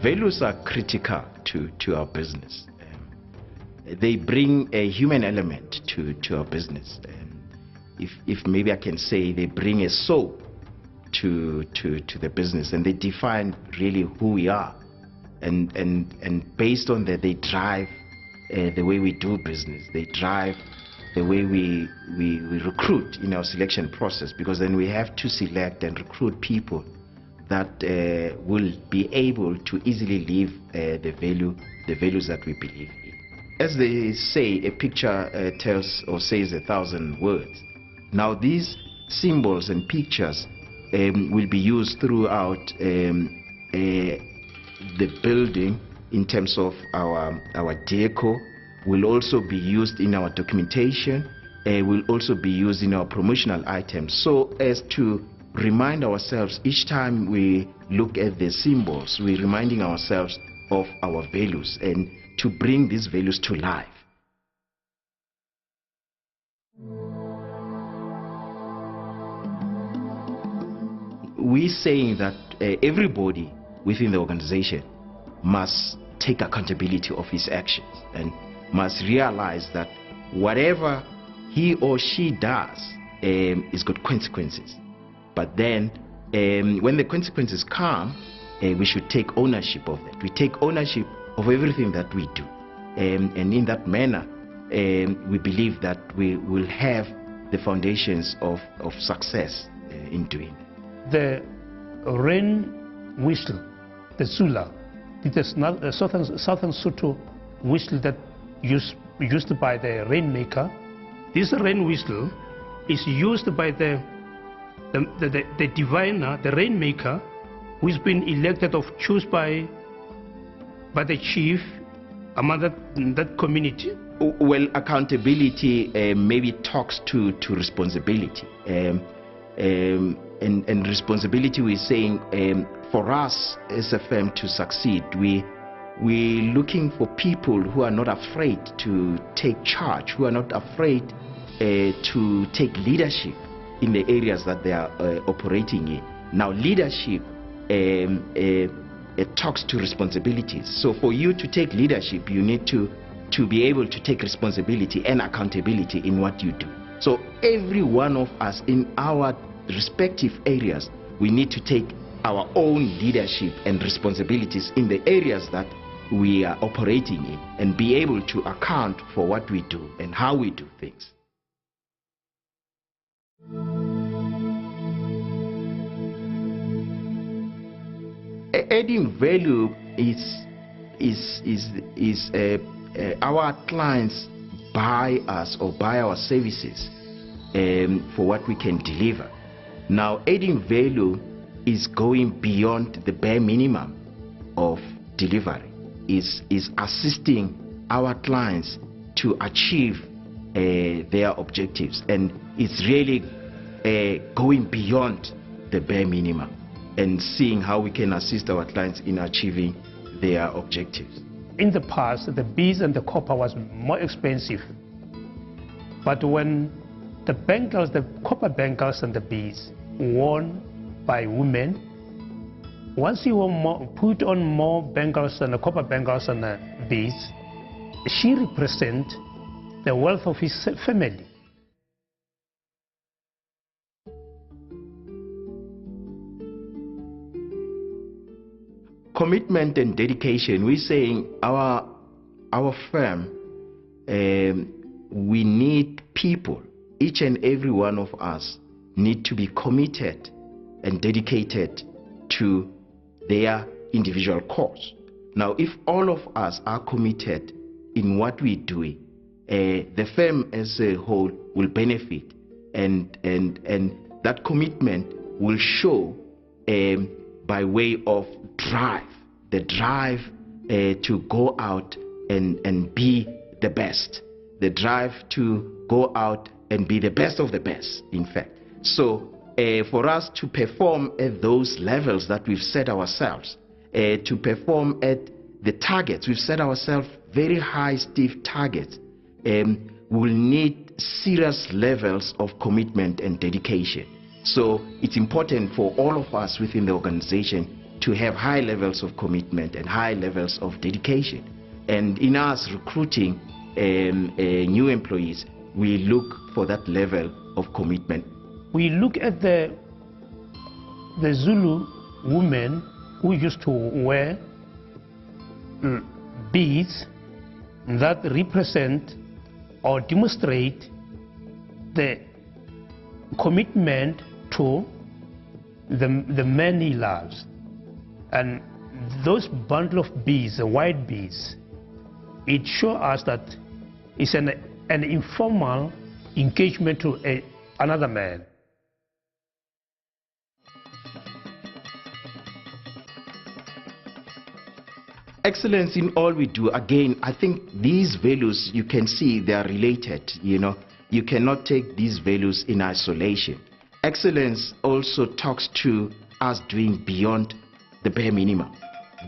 Values are critical to our business. They bring a human element to our business. If maybe I can say, they bring a soul to the business, and they define really who we are. And based on that, they drive the way we do business. They drive the way we recruit in our selection process, because then we have to select and recruit people that will be able to easily live the values that we believe in. As they say, a picture tells or says 1,000 words. Now these symbols and pictures will be used throughout the building in terms of our deco, will also be used in our documentation, will also be used in our promotional items, so as to remind ourselves each time we look at the symbols, we're reminding ourselves of our values and to bring these values to life. We're saying that everybody within the organization must take accountability of his actions and must realize that whatever he or she does is got consequences. But then when the consequences come, we should take ownership of that. We take ownership of everything that we do. And in that manner, we believe that we will have the foundations of success in doing that. The rain whistle, the Zula, it is not a southern Sotho whistle that used by the rainmaker. This rain whistle is used by the diviner, the rainmaker, who's been elected or chosen by the chief among that community. Well, accountability maybe talks to responsibility. And responsibility, we're saying, for us as a firm to succeed, we're looking for people who are not afraid to take charge, who are not afraid to take leadership in the areas that they are operating in. Now, leadership it talks to responsibilities. So for you to take leadership, you need to be able to take responsibility and accountability in what you do. So every one of us in our respective areas, we need to take our own leadership and responsibilities in the areas that we are operating in and be able to account for what we do and how we do things. Adding value is our clients buy us or buy our services for what we can deliver. Now, adding value is going beyond the bare minimum of delivery, is assisting our clients to achieve their objectives, and it's really going beyond the bare minimum and seeing how we can assist our clients in achieving their objectives. In the past, the beads and the copper was more expensive, but when the bangles, the copper bangles and the beads worn by women, once you put on more bangles and the copper bangles and the beads, she represents the wealth of his family. Commitment and dedication. We're saying our firm, we need people. Each and every one of us need to be committed and dedicated to their individual cause. Now, if all of us are committed in what we're doing, the firm as a whole will benefit, and that commitment will show by way of drive, the drive to go out and be the best, the drive to go out and be the best of the best, in fact. So for us to perform at those levels that we've set ourselves, to perform at the targets, we've set ourselves very high, stiff targets, we'll need serious levels of commitment and dedication. So it's important for all of us within the organization to have high levels of commitment and high levels of dedication. And in us recruiting new employees, we look for that level of commitment. We look at the Zulu women who used to wear beads that represent or demonstrate the commitment to the man he loves. And those bundle of beads, the white beads, it shows us that it's an informal engagement to another man. Excellence in all we do. Again, I think these values, you can see they are related. You cannot take these values in isolation. Excellence also talks to us doing beyond the bare minimum,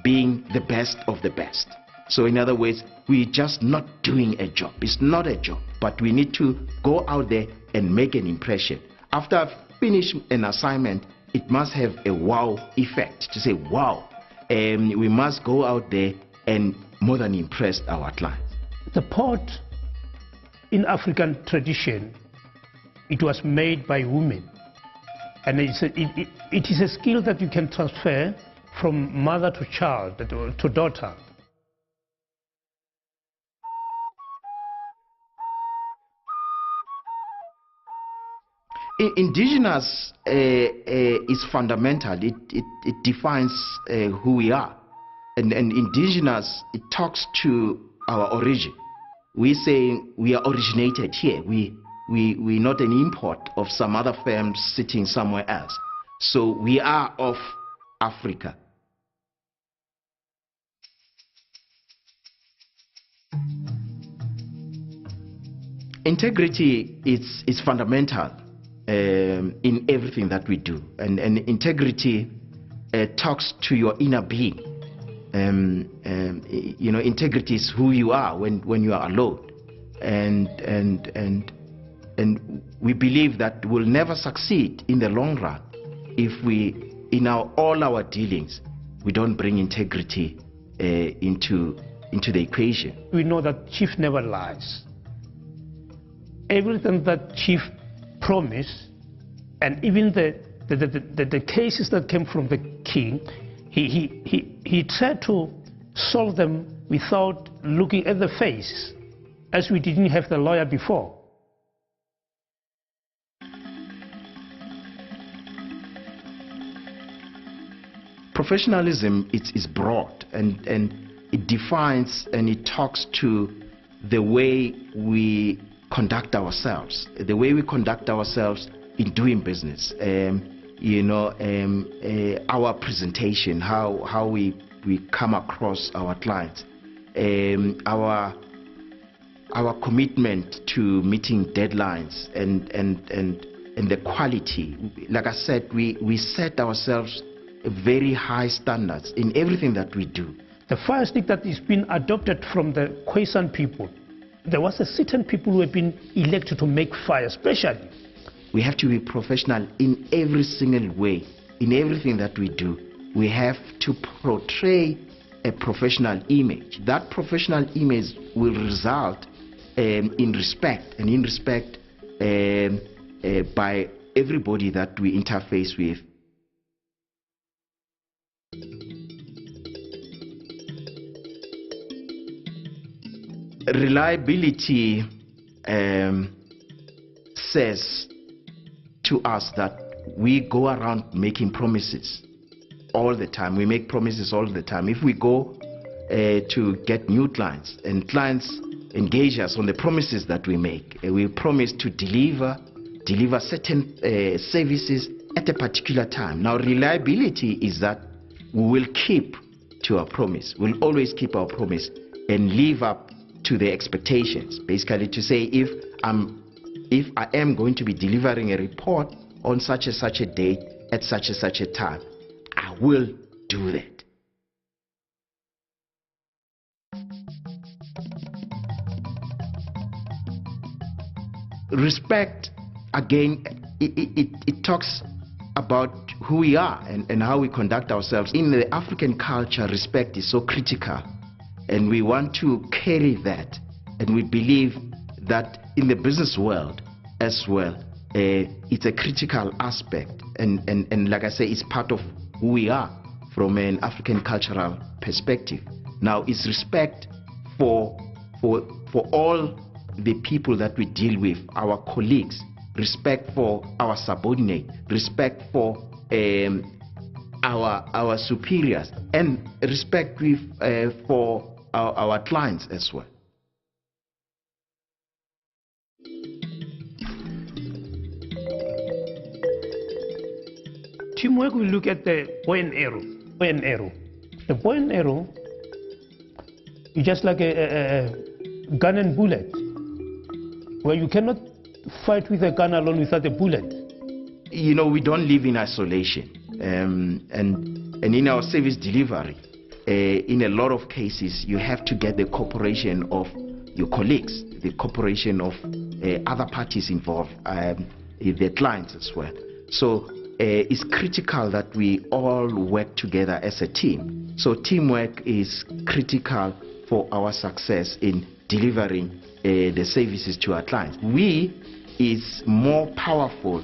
being the best of the best. So in other words, we're just not doing a job. It's not a job, but we need to go out there and make an impression. After I've finished an assignment, it must have a wow effect, to say, wow, we must go out there and more than impress our clients. The pot in African tradition, it was made by women. And it is a skill that you can transfer from mother to child, to daughter. Indigenous is fundamental. It defines who we are. And indigenous, it talks to our origin. We say we are originated here. We're not an import of some other firm sitting somewhere else. So we are of Africa. Integrity is fundamental in everything that we do. And integrity talks to your inner being. Integrity is who you are when you are alone. And we believe that we'll never succeed in the long run if we, in all our dealings, we don't bring integrity into the equation. We know that Chief never lies. Everything that Chief promised, and even the cases that came from the king, he tried to solve them without looking at the face, as we didn't have the lawyer before. Professionalism is broad, and it defines and it talks to the way we conduct ourselves, in doing business. Our presentation, how we come across our clients, our commitment to meeting deadlines, and the quality. Like I said, we set ourselves very high standards in everything that we do. The fire stick that is being adopted from the Khoisan people, there was a certain people who have been elected to make fire, especially. We have to be professional in every single way, in everything that we do. We have to portray a professional image. That professional image will result in respect, and in respect by everybody that we interface with. Reliability says to us that we go around making promises all the time. We make promises all the time. If we go to get new clients, and clients engage us on the promises that we make, we promise to deliver certain services at a particular time. Now, reliability is that we will keep to our promise. We'll always keep our promise and live up to the expectations. Basically, to say if I am going to be delivering a report on such a date at such a time, I will do that. Respect, again, it talks about who we are and how we conduct ourselves. In the African culture, respect is so critical, and we want to carry that, and we believe that in the business world as well, it's a critical aspect, and like I say, it's part of who we are from an African cultural perspective. Now, it's respect for all the people that we deal with, our colleagues, respect for our subordinate, respect for our superiors, and respect for our clients as well. Teamwork, we look at the bow and arrow. The bow and arrow is just like a gun and bullet, where you cannot fight with a gun alone without a bullet. You know, we don't live in isolation, and in our service delivery, in a lot of cases, you have to get the cooperation of your colleagues, the cooperation of other parties involved, the clients as well. So it's critical that we all work together as a team. So teamwork is critical for our success in delivering the services to our clients. We is more powerful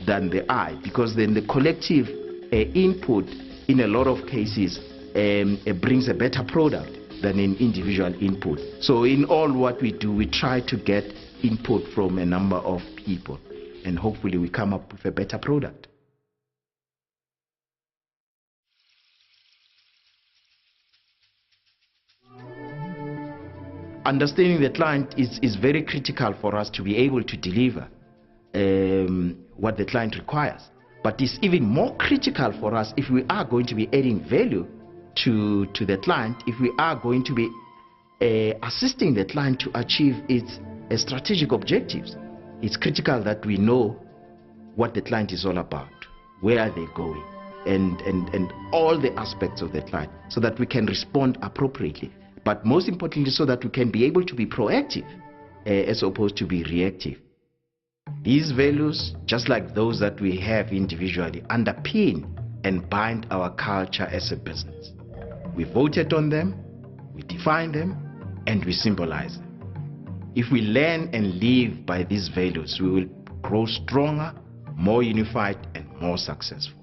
than the I, because then the collective input in a lot of cases brings a better product than an individual input. So in all what we do, we try to get input from a number of people, and hopefully we come up with a better product. Understanding the client is very critical for us to be able to deliver what the client requires. But it's even more critical for us if we are going to be adding value to the client, if we are going to be assisting the client to achieve its strategic objectives. It's critical that we know what the client is all about, where they're going, and all the aspects of the client, so that we can respond appropriately. But most importantly, so that we can be able to be proactive as opposed to be reactive. These values, just like those that we have individually, underpin and bind our culture as a business. We voted on them, we define them, and we symbolize them. If we learn and live by these values, we will grow stronger, more unified, and more successful.